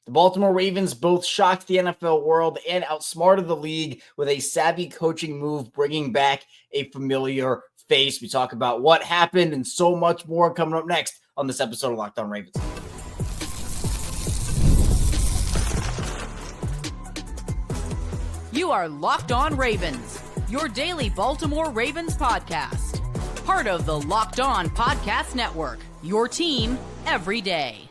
The Baltimore Ravens both shocked the NFL world and outsmarted the league with a savvy coaching move, bringing back a familiar face. We talk about what happened and so much more coming up next on this episode of Locked On Ravens. You are Locked On Ravens, your daily Baltimore Ravens podcast. Part of the Locked On Podcast Network, your team every day.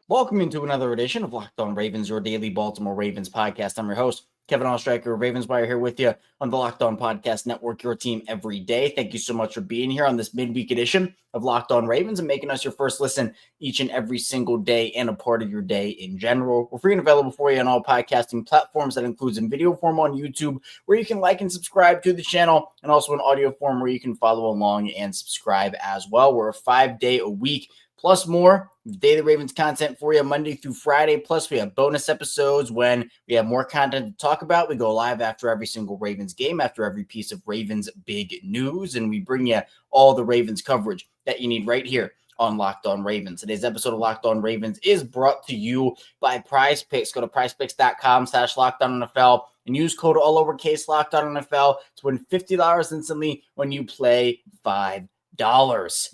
Welcome into another edition of Locked On Ravens, your daily Baltimore Ravens podcast. I'm your host, Kevin Oestreicher, Ravens Wire, here with you on the Locked On Podcast Network, your team every day. Thank you so much for being here on this midweek edition of Locked On Ravens and making us your first listen each and every single day and a part of your day in general. We're free and available for you on all podcasting platforms. That includes in video form on YouTube, where you can like and subscribe to the channel, and also in audio form where you can follow along and subscribe as well. We're a 5-day-a-week plus more daily Ravens content for you Monday through Friday. Plus, we have bonus episodes when we have more content to talk about. We go live after every single Ravens game, after every piece of Ravens big news, and we bring you all the Ravens coverage that you need right here on Locked On Ravens. Today's episode of Locked On Ravens is brought to you by PrizePicks. Go to prizepicks.com/LockedOnNFL and use code all lowercase LockedOnNFL to win $50 instantly when you play $5.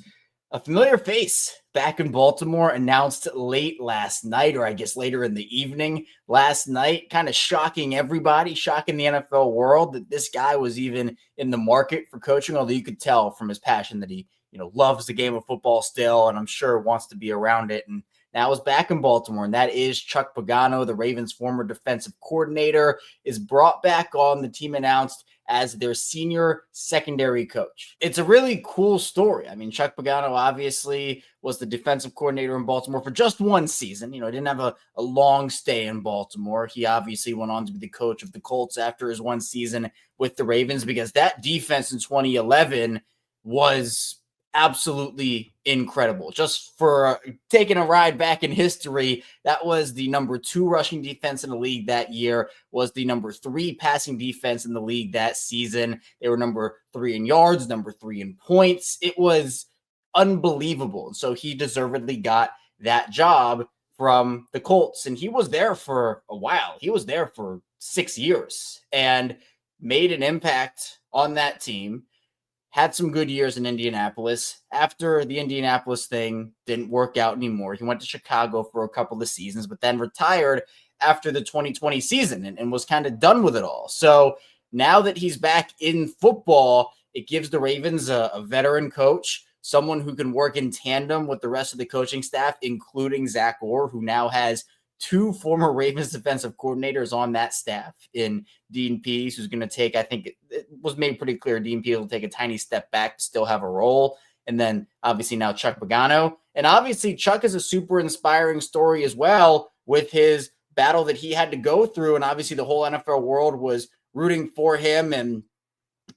A familiar face back in Baltimore announced late last night, or I guess later in the evening last night, kind of shocking everybody, shocking the NFL world that this guy was even in the market for coaching, although you could tell from his passion that he, loves the game of football still, and I'm sure wants to be around it. And now is back in Baltimore, and that is Chuck Pagano, the Ravens' former defensive coordinator, is brought back on. The team announced as their senior secondary coach. It's a really cool story. I mean, Chuck Pagano obviously was the defensive coordinator in Baltimore for just one season. He didn't have a long stay in Baltimore. He obviously went on to be the coach of the Colts after his one season with the Ravens, because that defense in 2011 was absolutely incredible. Just for taking a ride back in history, that was the number 2 rushing defense in the league that year, was the number 3 passing defense in the league that season. They were number 3 in yards, number 3 in points. It was unbelievable. So he deservedly got that job from the Colts, and he was there for a while. He was there for 6 years and made an impact on that team. Had some good years in Indianapolis. After the Indianapolis thing didn't work out anymore, he went to Chicago for a couple of seasons, but then retired after the 2020 season and was kind of done with it all. So now that he's back in football, it gives the Ravens a veteran coach, someone who can work in tandem with the rest of the coaching staff, including Zach Orr, who now has 2 former Ravens defensive coordinators on that staff in Dean Pease, who's going to take, I think it was made pretty clear, Dean Pease will take a tiny step back to still have a role. And then obviously now Chuck Pagano. And obviously Chuck is a super inspiring story as well, with his battle that he had to go through. And obviously the whole NFL world was rooting for him. And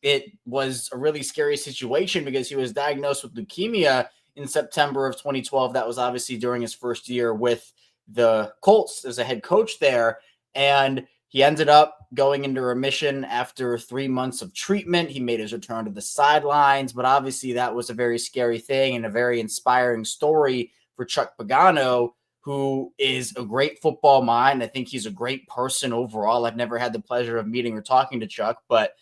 it was a really scary situation because he was diagnosed with leukemia in September of 2012. That was obviously during his first year with the Colts as a head coach there. And he ended up going into remission after 3 months of treatment. He made his return to the sidelines, but obviously that was a very scary thing and a very inspiring story for Chuck Pagano, who is a great football mind. I think he's a great person overall. I've never had the pleasure of meeting or talking to Chuck, but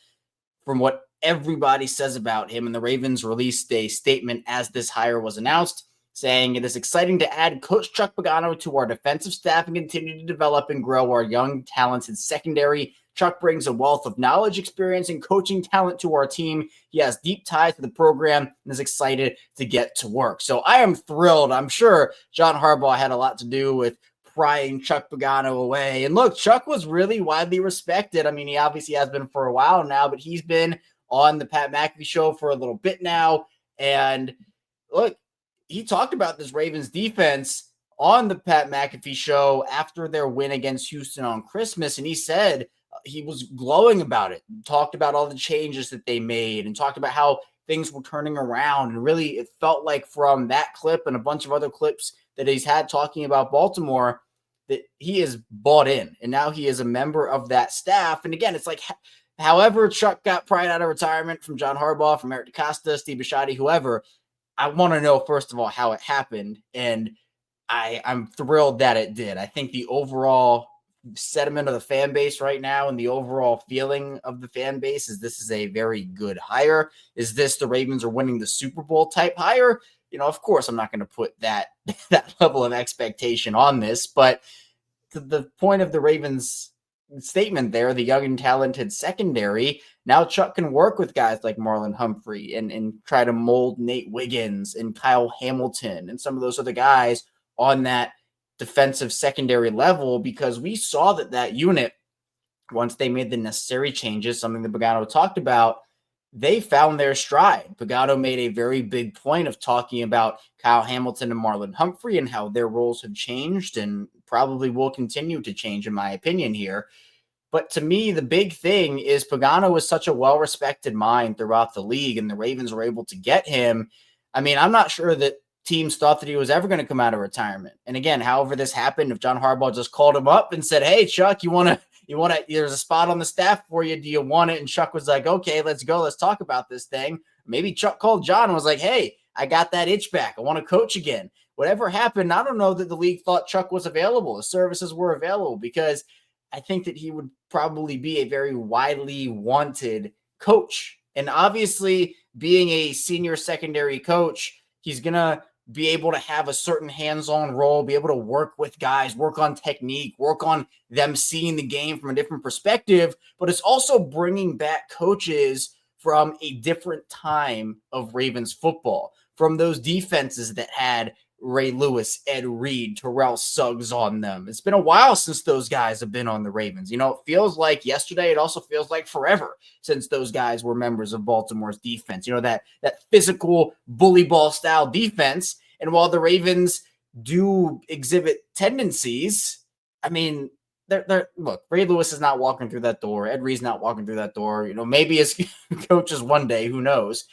from what everybody says about him, and the Ravens released a statement as this hire was announced, saying it is exciting to add Coach Chuck Pagano to our defensive staff and continue to develop and grow our young, talented secondary. Chuck brings a wealth of knowledge, experience, and coaching talent to our team. He has deep ties to the program and is excited to get to work. So I am thrilled. I'm sure John Harbaugh had a lot to do with prying Chuck Pagano away. And look, Chuck was really widely respected. I mean, he obviously has been for a while now, but he's been on the Pat McAfee show for a little bit now. And look, he talked about this Ravens defense on the Pat McAfee show after their win against Houston on Christmas. And he said he was glowing about it, talked about all the changes that they made and talked about how things were turning around. And really, it felt like from that clip and a bunch of other clips that he's had talking about Baltimore, that he is bought in. And now he is a member of that staff. And again, it's like, however Chuck got pried out of retirement from John Harbaugh, from Eric DeCosta, Steve Bisciotti, whoever, I want to know, first of all, how it happened. And I'm thrilled that it did. I think the overall sentiment of the fan base right now and the overall feeling of the fan base is this is a very good hire. Is this the Ravens are winning the Super Bowl type hire? Of course, I'm not going to put that level of expectation on this, but to the point of the Ravens statement there, the young and talented secondary, now Chuck can work with guys like Marlon Humphrey and try to mold Nate Wiggins and Kyle Hamilton and some of those other guys on that defensive secondary level, because we saw that unit, once they made the necessary changes, something that Pagano talked about, they found their stride. Pagano made a very big point of talking about Kyle Hamilton and Marlon Humphrey and how their roles have changed and probably will continue to change, in my opinion, here. But to me, the big thing is Pagano is such a well-respected mind throughout the league, and the Ravens were able to get him. I mean, I'm not sure that teams thought that he was ever going to come out of retirement. And again, however this happened, if John Harbaugh just called him up and said, hey, Chuck, you want to, there's a spot on the staff for you. Do you want it? And Chuck was like, okay, let's go. Let's talk about this thing. Maybe Chuck called John and was like, hey, I got that itch back. I want to coach again. Whatever happened, I don't know that the league thought Chuck was available. The services were available, because I think that he would probably be a very widely wanted coach. And obviously, being a senior secondary coach, he's going to be able to have a certain hands-on role, be able to work with guys, work on technique, work on them seeing the game from a different perspective. But it's also bringing back coaches from a different time of Ravens football, from those defenses that had Ray Lewis, Ed Reed, Terrell Suggs on them. It's been a while since those guys have been on the Ravens. It feels like yesterday. It also feels like forever since those guys were members of Baltimore's defense. that physical bully ball style defense. And while the Ravens do exhibit tendencies, I mean, look, Ray Lewis is not walking through that door. Ed Reed's not walking through that door. Maybe as coaches one day, who knows?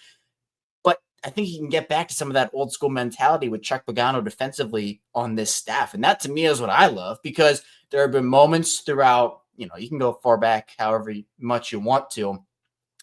I think he can get back to some of that old school mentality with Chuck Pagano defensively on this staff. And that to me is what I love, because there have been moments throughout, you can go far back however much you want to.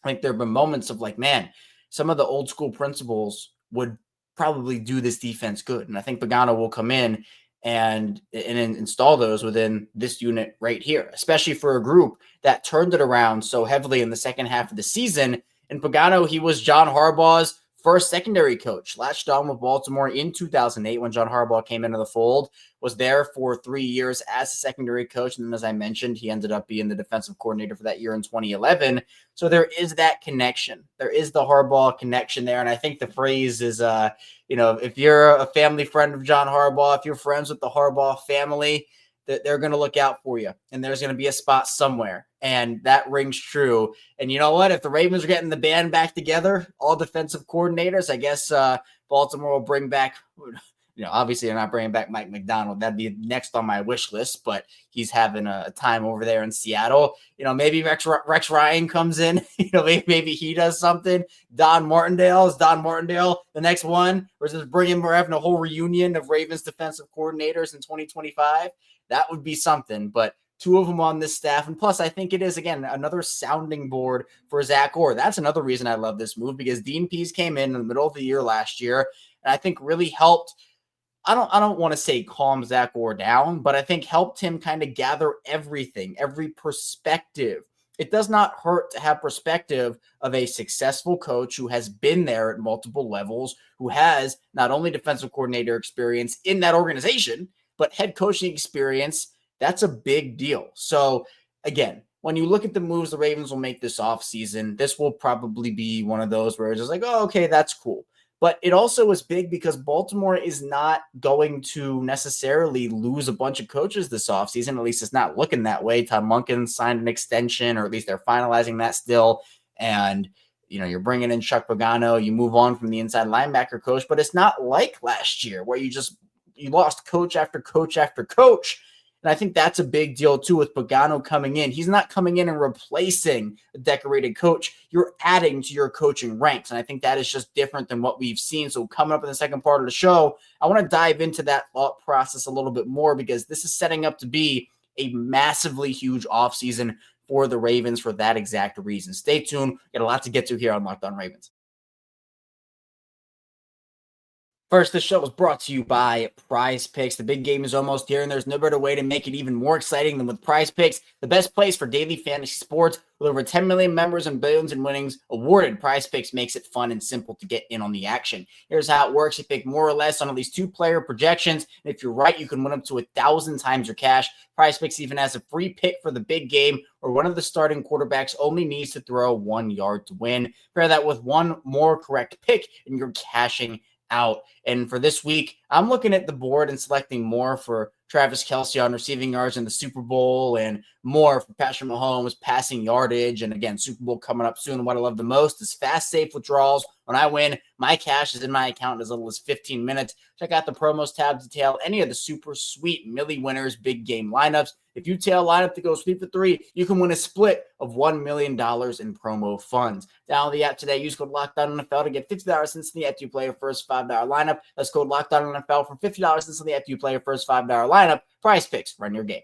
I think there have been moments of like, man, some of the old school principles would probably do this defense good. And I think Pagano will come in and install those within this unit right here, especially for a group that turned it around so heavily in the second half of the season. And Pagano, he was John Harbaugh's first secondary coach, latched on with Baltimore in 2008 when John Harbaugh came into the fold, was there for 3 years as a secondary coach. And then, as I mentioned, he ended up being the defensive coordinator for that year in 2011. So there is that connection. There is the Harbaugh connection there. And I think the phrase is, if you're a family friend of John Harbaugh, if you're friends with the Harbaugh family, that they're going to look out for you, and there's going to be a spot somewhere. And that rings true. And you know what? If the Ravens are getting the band back together, all defensive coordinators, I guess Baltimore will bring back, obviously they're not bringing back Mike McDonald. That'd be next on my wish list, but he's having a time over there in Seattle. Maybe Rex Ryan comes in, maybe he does something. Don Martindale the next one? Or just we're having a whole reunion of Ravens defensive coordinators in 2025. That would be something, but two of them on this staff. And plus, I think it is, again, another sounding board for Zach Orr. That's another reason I love this move, because Dean Pease came in the middle of the year last year, and I think really helped. I don't want to say calm Zach Orr down, but I think helped him kind of gather everything, every perspective. It does not hurt to have perspective of a successful coach who has been there at multiple levels, who has not only defensive coordinator experience in that organization, but head coaching experience. That's a big deal. So again, when you look at the moves the Ravens will make this offseason, this will probably be one of those where it's just like, oh, okay, that's cool. But it also is big because Baltimore is not going to necessarily lose a bunch of coaches this offseason. At least it's not looking that way. Todd Monken signed an extension, or at least they're finalizing that still. And, you're bringing in Chuck Pagano. You move on from the inside linebacker coach. But it's not like last year where you lost coach after coach after coach. And I think that's a big deal, too, with Pagano coming in. He's not coming in and replacing a decorated coach. You're adding to your coaching ranks. And I think that is just different than what we've seen. So coming up in the second part of the show, I want to dive into that thought process a little bit more, because this is setting up to be a massively huge offseason for the Ravens for that exact reason. Stay tuned. Got a lot to get to here on Locked On Ravens. First, this show was brought to you by PrizePicks. The big game is almost here, and there's no better way to make it even more exciting than with PrizePicks, the best place for daily fantasy sports. With over 10 million members and billions in winnings awarded, PrizePicks makes it fun and simple to get in on the action. Here's how it works. You pick more or less on at least 2-player projections, and if you're right, you can win up to 1,000 times your cash. PrizePicks even has a free pick for the big game, where one of the starting quarterbacks only needs to throw 1 yard to win. Pair that with one more correct pick, and you're cashing out. And for this week, I'm looking at the board and selecting more for Travis Kelce on receiving yards in the Super Bowl and more for Patrick Mahomes passing yardage. And again, Super Bowl coming up soon. What I love the most is fast, safe withdrawals. When I win, my cash is in my account in as little as 15 minutes. Check out the promos tab to tail any of the super sweet Millie winners big game lineups. If you tail a lineup to go 3 for 3, you can win a split of $1 million in promo funds. Download the app today. Use code LOCKEDONNFL to get $50 instantly after you play your first $5 lineup. That's code LOCKEDONNFL for $50 instantly after you play your first $5 lineup. PrizePicks, run your game.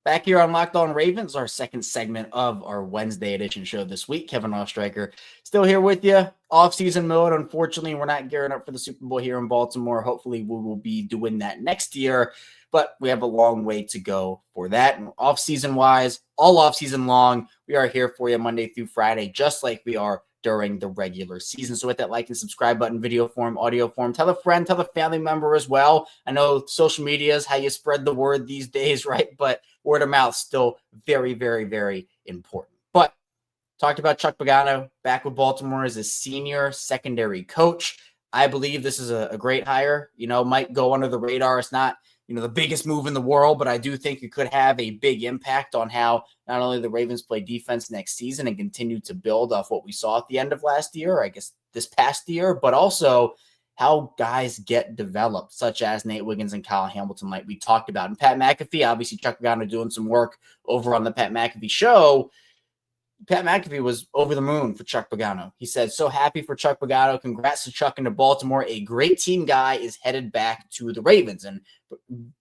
Back here on Locked On Ravens, our second segment of our Wednesday edition show this week. Kevin Oestreicher still here with you. Off-season mode. Unfortunately, we're not gearing up for the Super Bowl here in Baltimore. Hopefully, we will be doing that next year, but we have a long way to go for that. And off-season wise, all off-season long, we are here for you Monday through Friday, just like we are during the regular season. So hit that like and subscribe button, video form, audio form. Tell a friend, tell a family member as well. I know social media is how you spread the word these days, right? But word of mouth still very, very, very important. But talked about Chuck Pagano back with Baltimore as a senior secondary coach. I believe this is a great hire. Might go under the radar. It's not the biggest move in the world, but I do think it could have a big impact on how not only the Ravens play defense next season and continue to build off what we saw at the end of last year, I guess this past year, but also how guys get developed, such as Nate Wiggins and Kyle Hamilton, like we talked about. And Pat McAfee, obviously Chuck Pagano doing some work over on the Pat McAfee show. Pat McAfee was over the moon for Chuck Pagano. He said, so happy for Chuck Pagano. Congrats to Chuck into Baltimore. A great team guy is headed back to the Ravens. And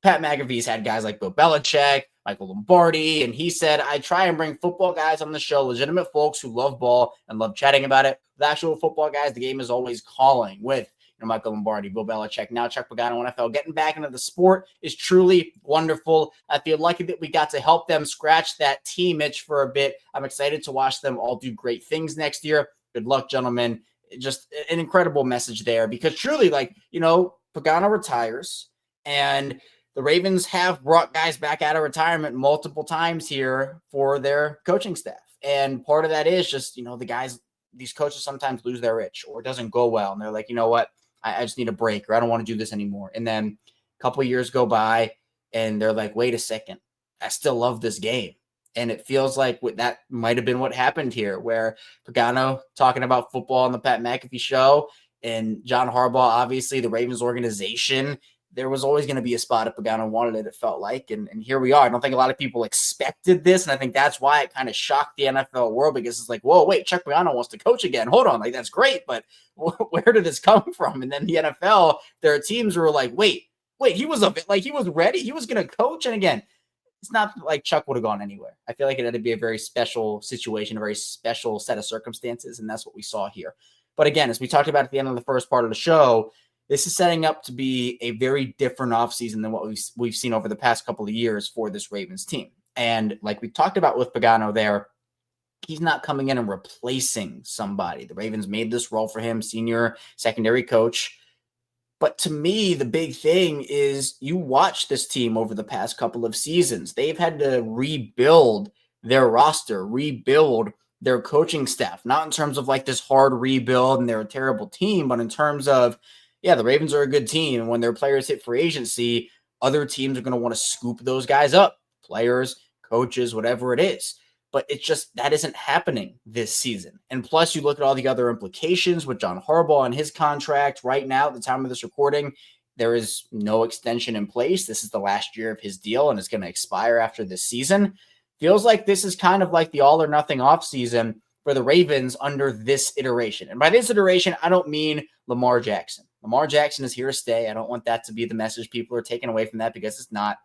Pat McAfee's had guys like Bill Belichick, Michael Lombardi, and he said, I try and bring football guys on the show, legitimate folks who love ball and love chatting about it. With actual football guys, the game is always calling with Michael Lombardi, Bill Belichick, now Chuck Pagano, NFL. Getting back into the sport is truly wonderful. I feel lucky that we got to help them scratch that team itch for a bit. I'm excited to watch them all do great things next year. Good luck, gentlemen. Just an incredible message there because truly, Pagano retires, and the Ravens have brought guys back out of retirement multiple times here for their coaching staff. And part of that is just, the guys, these coaches sometimes lose their itch or it doesn't go well. And they're like, you know what? I just need a break, or I don't want to do this anymore. And then a couple of years go by and they're like, wait a second, I still love this game. And it feels like that might have been what happened here, where Pagano talking about football on the Pat McAfee show and John Harbaugh, obviously the Ravens organization, there was always going to be a spot if Pagano wanted it felt like. And here we are. I don't think a lot of people expected this. And I think that's why it kind of shocked the NFL world, because it's like, whoa, wait, Chuck Pagano wants to coach again. Hold on. That's great. But where did this come from? And then the NFL, their teams were like, wait, he was he was ready. He was going to coach. And again, it's not like Chuck would have gone anywhere. I feel like it had to be a very special situation, a very special set of circumstances. And that's what we saw here. But again, as we talked about at the end of the first part of the show, this is setting up to be a very different offseason than what we've seen over the past couple of years for this Ravens team. And like we talked about with Pagano there, he's not coming in and replacing somebody. The Ravens made this role for him, senior secondary coach. But to me, the big thing is you watch this team over the past couple of seasons. They've had to rebuild their roster, rebuild their coaching staff, not in terms of this hard rebuild and they're a terrible team, but in terms of, the Ravens are a good team. And when their players hit free agency, other teams are going to want to scoop those guys up, players, coaches, whatever it is. But it's just that isn't happening this season. And plus, you look at all the other implications with John Harbaugh and his contract right now at the time of this recording. There is no extension in place. This is the last year of his deal, and it's going to expire after this season. Feels like this is kind of like the all or nothing offseason for the Ravens under this iteration. And by this iteration, I don't mean Lamar Jackson. Lamar Jackson is here to stay. I don't want that to be the message people are taking away from that, because it's not.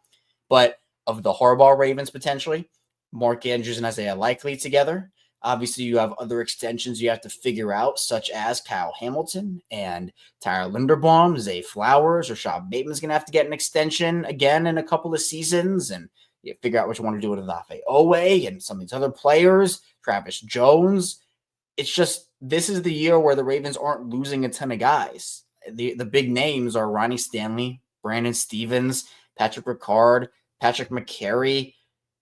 But of the Harbaugh Ravens potentially, Mark Andrews and Isaiah Likely together, Obviously, you have other extensions you have to figure out, such as Kyle Hamilton and Tyler Linderbaum, Zay Flowers, Rashod Bateman's going to have to get an extension again in a couple of seasons, and you figure out what you want to do with Afe Owe and some of these other players, Travis Jones. It's just, this is the year where the Ravens aren't losing a ton of guys. The big names are Ronnie Stanley, Brandon Stevens, Patrick Ricard, Patrick McCary.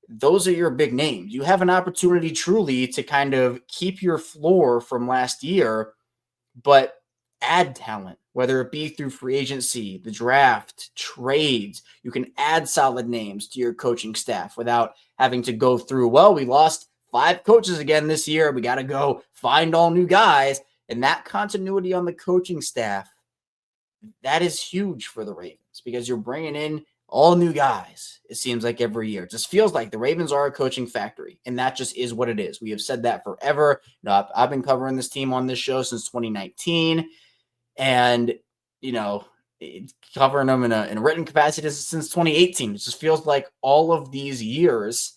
Those are your big names. You have an opportunity truly to kind of keep your floor from last year, but add talent, whether it be through free agency, the draft, trades. You can add solid names to your coaching staff without having to go through, well, we lost 5 coaches again this year. We got to go find all new guys. And that continuity on the coaching staff, that is huge for the Ravens because you're bringing in all new guys, it seems like every year. It just feels like the Ravens are a coaching factory, and that just is what it is. We have said that forever. I've been covering this team on this show since 2019, and, covering them in a written capacity since 2018. It just feels like all of these years,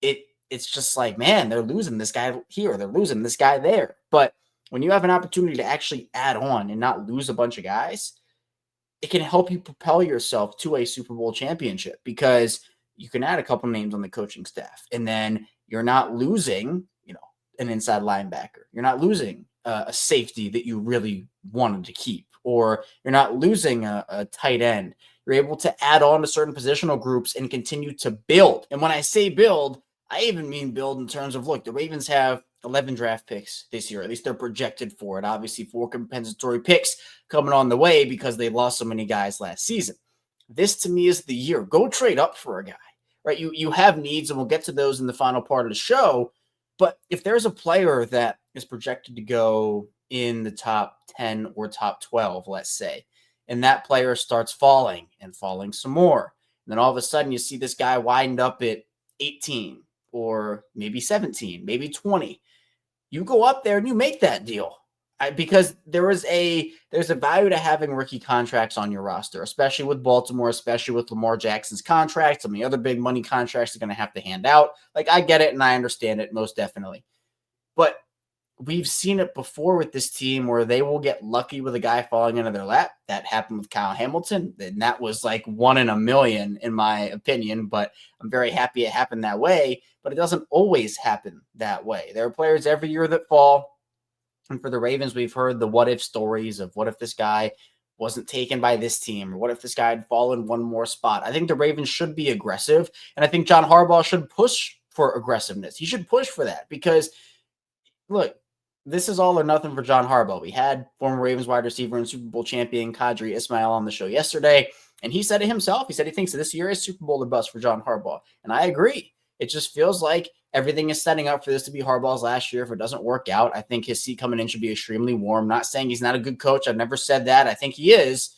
it's just like, man, they're losing this guy here. They're losing this guy there. But when you have an opportunity to actually add on and not lose a bunch of guys, it can help you propel yourself to a Super Bowl championship because you can add a couple names on the coaching staff, and then you're not losing, an inside linebacker. You're not losing a safety that you really wanted to keep, or you're not losing a tight end. You're able to add on to certain positional groups and continue to build. And when I say build, I even mean build in terms of, look, the Ravens have 11 draft picks this year. At least they're projected for it. Obviously, 4 compensatory picks coming on the way because they lost so many guys last season. This, to me, is the year. Go trade up for a guy, right? You have needs, and we'll get to those in the final part of the show. But if there's a player that is projected to go in the top 10 or top 12, let's say, and that player starts falling and falling some more, and then all of a sudden you see this guy wind up at 18 or maybe 17, maybe 20. You go up there and you make that deal because there's a value to having rookie contracts on your roster, especially with Baltimore, especially with Lamar Jackson's contract. Some of the other big money contracts are going to have to hand out. Like, I get it and I understand it most definitely. But we've seen it before with this team where they will get lucky with a guy falling into their lap. That happened with Kyle Hamilton, and that was like 1 in a million in my opinion, but I'm very happy it happened that way. But it doesn't always happen that way. There are players every year that fall, and for the Ravens, we've heard the what-if stories of what if this guy wasn't taken by this team, or what if this guy had fallen one more spot. I think the Ravens should be aggressive, and I think John Harbaugh should push for aggressiveness. He should push for that because, look, this is all or nothing for John Harbaugh. We had former Ravens wide receiver and Super Bowl champion Qadri Ismail on the show yesterday, and he said it himself. He said he thinks that this year is Super Bowl or bust for John Harbaugh, and I agree. It just feels like everything is setting up for this to be Harbaugh's last year. If it doesn't work out, I think his seat coming in should be extremely warm. Not saying he's not a good coach. I've never said that. I think he is,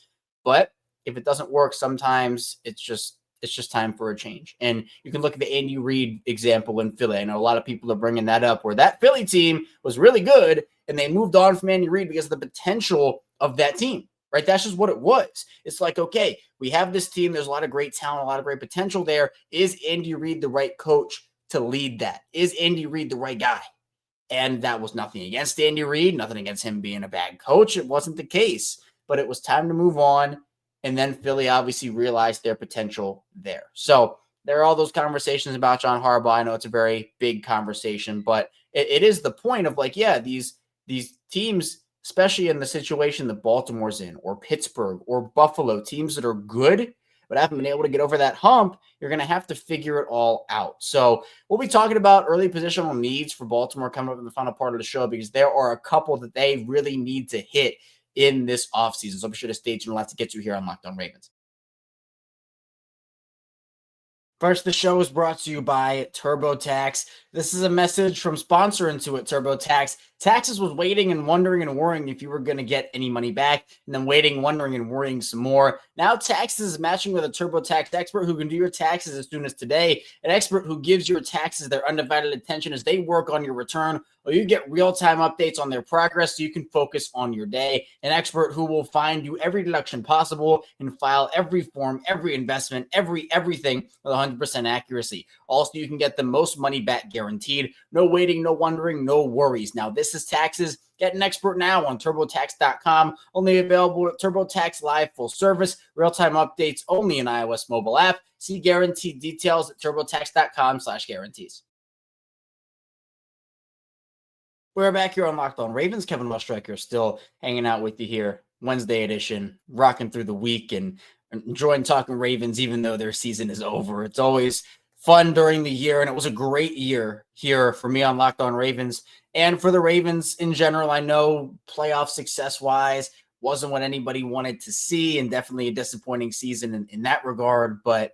but if it doesn't work, sometimes it's just time for a change. And you can look at the Andy Reid example in Philly. I know a lot of people are bringing that up, where that Philly team was really good and they moved on from Andy Reid because of the potential of that team, right? That's just what it was. It's like, okay, we have this team. There's a lot of great talent, a lot of great potential there. Is Andy Reid the right coach to lead that? Is Andy Reid the right guy? And that was nothing against Andy Reid, nothing against him being a bad coach. It wasn't the case, but it was time to move on. And then Philly obviously realized their potential there. So there are all those conversations about John Harbaugh. I know it's a very big conversation, but it is the point of, like, yeah, these teams, especially in the situation that Baltimore's in, or Pittsburgh or Buffalo, teams that are good but haven't been able to get over that hump, you're going to have to figure it all out. So we'll be talking about early positional needs for Baltimore coming up in the final part of the show, because there are a couple that they really need to hit in this offseason. So be sure to stay tuned. Lots to get to here on Locked On Ravens. First, the show is brought to you by TurboTax. This is a message from sponsor Intuit TurboTax. Taxes was waiting and wondering and worrying if you were going to get any money back, and then waiting, wondering, and worrying some more. Now Taxes is matching with a TurboTax expert who can do your taxes as soon as today. An expert who gives your taxes their undivided attention as they work on your return, or you get real-time updates on their progress so you can focus on your day. An expert who will find you every deduction possible and file every form, every investment, everything with 100% accuracy. Also, you can get the most money back guaranteed. No waiting, no wondering, no worries. Now, this is taxes. Get an expert now on TurboTax.com. Only available at TurboTax Live Full Service. Real-time updates only in iOS mobile app. See guaranteed details at TurboTax.com/guarantees. We're back here on Locked On Ravens. Kevin Oestreicher still hanging out with you here. Wednesday edition, rocking through the week and enjoying talking Ravens, even though their season is over. It's always fun during the year, and it was a great year here for me on Locked On Ravens and for the Ravens in general. I know playoff success-wise wasn't what anybody wanted to see, and definitely a disappointing season in that regard, but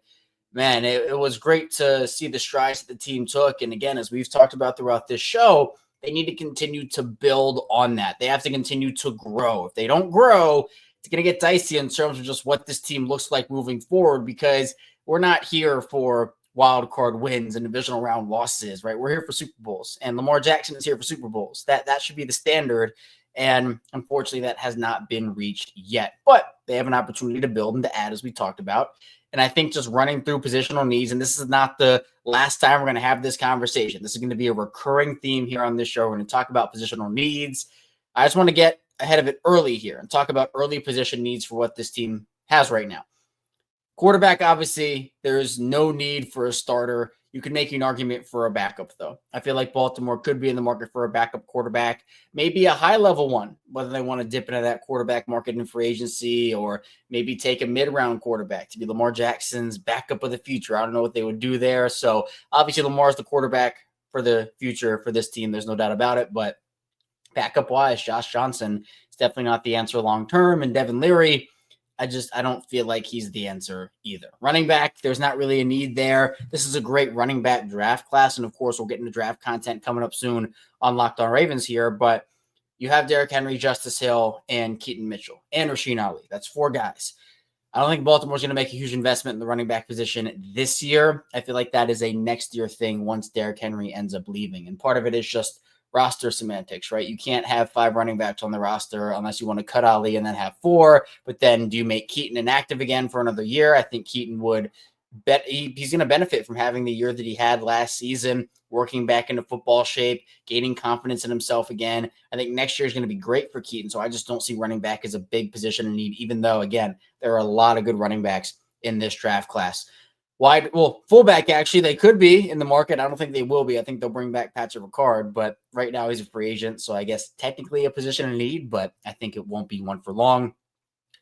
man, it was great to see the strides that the team took. And again, as we've talked about throughout this show, they need to continue to build on that. They have to continue to grow. If they don't grow, it's going to get dicey in terms of just what this team looks like moving forward, because we're not here for wild card wins and divisional round losses, right? We're here for Super Bowls, and Lamar Jackson is here for Super Bowls. That should be the standard. And unfortunately, that has not been reached yet. But they have an opportunity to build and to add, as we talked about. And I think just running through positional needs, and this is not the last time we're going to have this conversation. This is going to be a recurring theme here on this show. We're going to talk about positional needs. I just want to get ahead of it early here and talk about early position needs for what this team has right now. Quarterback, obviously, there's no need for a starter. You can make an argument for a backup, though. I feel like Baltimore could be in the market for a backup quarterback, maybe a high-level one, whether they want to dip into that quarterback market in free agency or maybe take a mid-round quarterback to be Lamar Jackson's backup of the future. I don't know what they would do there. So, obviously, Lamar's the quarterback for the future for this team. There's no doubt about it. But backup-wise, Josh Johnson is definitely not the answer long-term. And Devin Leary, I don't feel like he's the answer either. Running back, there's not really a need there. This is a great running back draft class. And of course, we'll get into draft content coming up soon on Locked On Ravens here. But you have Derrick Henry, Justice Hill, and Keaton Mitchell, and Rasheen Ali. That's 4 guys. I don't think Baltimore's going to make a huge investment in the running back position this year. I feel like that is a next year thing once Derrick Henry ends up leaving. And part of it is just roster semantics, right? You can't have 5 running backs on the roster unless you want to cut Ali and then have 4. But then do you make Keaton inactive again for another year? I think Keaton would he's going to benefit from having the year that he had last season, working back into football shape, gaining confidence in himself again. I think next year is going to be great for Keaton. So I just don't see running back as a big position in need, even though, again, there are a lot of good running backs in this draft class. Fullback, actually, they could be in the market. I don't think they will be. I think they'll bring back Patrick Ricard, but right now he's a free agent, so I guess technically a position in need, but I think it won't be one for long.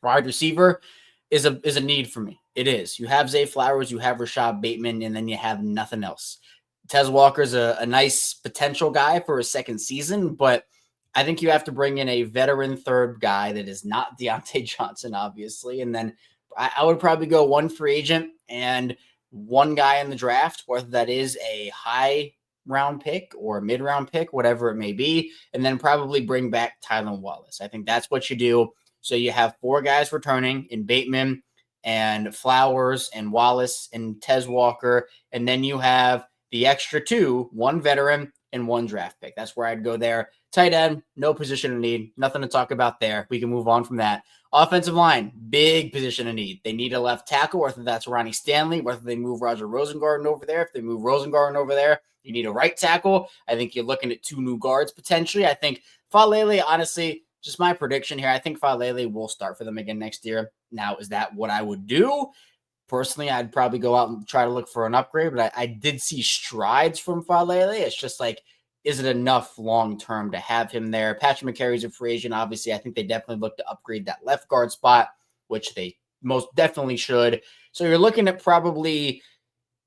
Wide receiver is a need for me. It is. You have Zay Flowers, you have Rashod Bateman, and then you have nothing else. Tez Walker's a nice potential guy for a second season, but I think you have to bring in a veteran third guy that is not Deontay Johnson, obviously, and then I would probably go 1 free agent and 1 guy in the draft, whether that is a high round pick or a mid round pick, whatever it may be, and then probably bring back Tylan Wallace. I think that's what you do. So you have 4 guys returning in Bateman and Flowers and Wallace and Tez Walker, and then you have the extra 2, 1 veteran and 1 draft pick. That's where I'd go there. Tight end, no position in need. Nothing to talk about there. We can move on from that. Offensive line, big position in need. They need a left tackle, whether that's Ronnie Stanley, whether they move Roger Rosengarten over there. If they move Rosengarten over there, you need a right tackle. I think you're looking at 2 new guards potentially. I think Falele, honestly, just my prediction here, I think Falele will start for them again next year. Now, is that what I would do? Personally, I'd probably go out and try to look for an upgrade, but I did see strides from Falele. It's just like, is it enough long-term to have him there? Patrick McCarry's a free agent. Obviously, I think they definitely look to upgrade that left guard spot, which they most definitely should. So you're looking at probably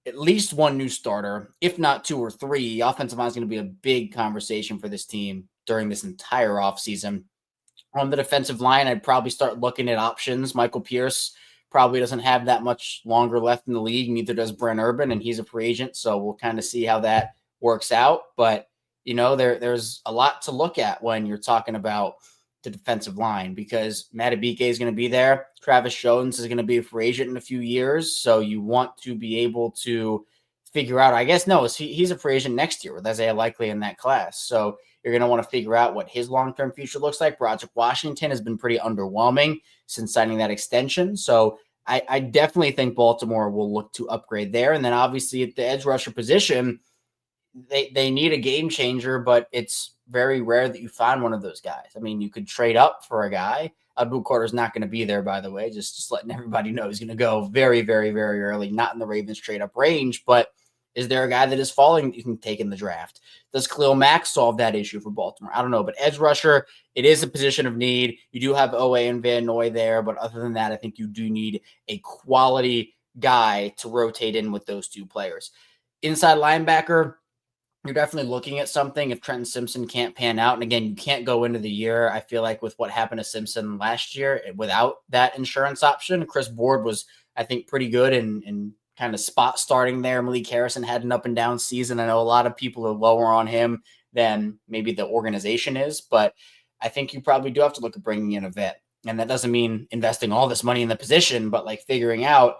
at least 1 new starter, if not 2 or 3. Offensive line is going to be a big conversation for this team during this entire offseason. On the defensive line, I'd probably start looking at options. Michael Pierce probably doesn't have that much longer left in the league. Neither does Brent Urban, and he's a free agent. So we'll kind of see how that works out. But you know, there's a lot to look at when you're talking about the defensive line, because Matabike is going to be there. Travis Jones is going to be a free agent in a few years. So you want to be able to figure out, I guess, no, he's a free agent next year with Isaiah Likely in that class. So you're going to want to figure out what his long-term future looks like. Broderick Washington has been pretty underwhelming since signing that extension. So I definitely think Baltimore will look to upgrade there. And then obviously at the edge rusher position, they need a game changer, but it's very rare that you find one of those guys. I mean, you could trade up for a guy. Abu Carter's not going to be there, by the way. Just letting everybody know he's going to go very, very, very early, not in the Ravens trade up range. But is there a guy that is falling that you can take in the draft? Does Khalil Mack solve that issue for Baltimore? I don't know. But edge rusher, it is a position of need. You do have Owe and Van Noy there. But other than that, I think you do need a quality guy to rotate in with those two players. Inside linebacker, you're definitely looking at something if Trenton Simpson can't pan out. And again, you can't go into the year, I feel like, with what happened to Simpson last year without that insurance option. Chris Board was, I think, pretty good and kind of spot starting there. Malik Harrison had an up and down season. I know a lot of people are lower on him than maybe the organization is, but I think you probably do have to look at bringing in a vet. And that doesn't mean investing all this money in the position, but like figuring out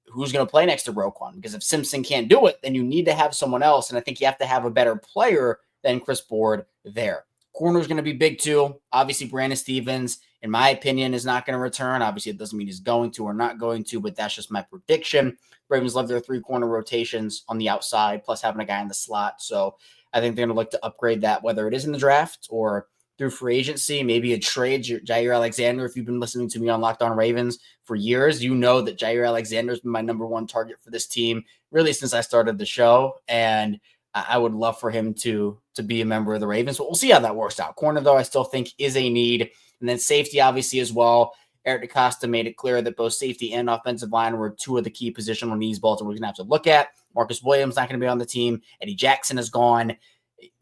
who's going to play next to Roquan. Because if Simpson can't do it, then you need to have someone else. And I think you have to have a better player than Chris Board there. Corner is going to be big too. Obviously, Brandon Stevens, in my opinion, is not going to return. Obviously, it doesn't mean he's going to or not going to, but that's just my prediction. Ravens love their 3-corner rotations on the outside, plus having a guy in the slot. So I think they're going to look to upgrade that, whether it is in the draft or through free agency, maybe a trade. Jair Alexander, if you've been listening to me on Locked On Ravens for years, you know that Jair Alexander has been my number one target for this team, really since I started the show. And I would love for him to be a member of the Ravens. But we'll see how that works out. Corner, though, I still think is a need. And then safety, obviously, as well. Eric DeCosta made it clear that both safety and offensive line were two of the key positional needs Baltimore was going to have to look at. Marcus Williams not going to be on the team. Eddie Jackson is gone.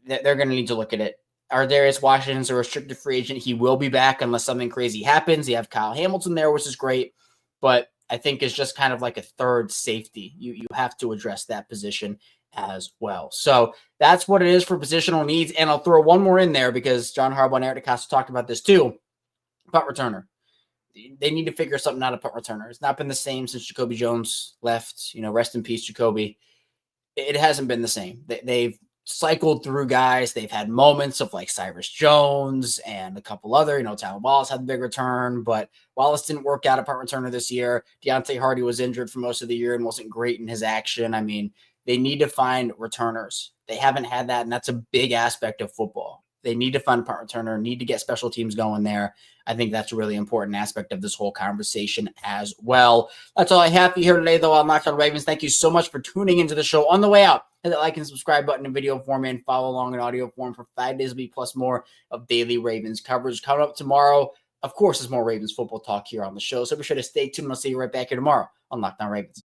They're going to need to look at it. Darius Washington's a restricted free agent. He will be back unless something crazy happens. You have Kyle Hamilton there, which is great. But I think it's just kind of like a third safety. You have to address that position as well. So that's what it is for positional needs. And I'll throw one more in there because John Harbaugh and Eric DeCosta talked about this too. Punt returner. They need to figure something out of punt returner. It's not been the same since Jacoby Jones left. Rest in peace, Jacoby. It hasn't been the same. They've cycled through guys. They've had moments of like Cyrus Jones and a couple other, Tyler Wallace had the big return, but Wallace didn't work out a punt returner this year. Deontay Hardy was injured for most of the year and wasn't great in his action. I mean, they need to find returners. They haven't had that, and that's a big aspect of football. They need to find a punt returner, need to get special teams going there. I think that's a really important aspect of this whole conversation as well. That's all I have for you here today, though, on Locked On Ravens. Thank you so much for tuning into the show. On the way out, hit that like and subscribe button in video form and follow along in audio form for 5 days a week plus more of daily Ravens coverage. Coming up tomorrow, of course, there's more Ravens football talk here on the show, so be sure to stay tuned. I'll see you right back here tomorrow on Locked On Ravens.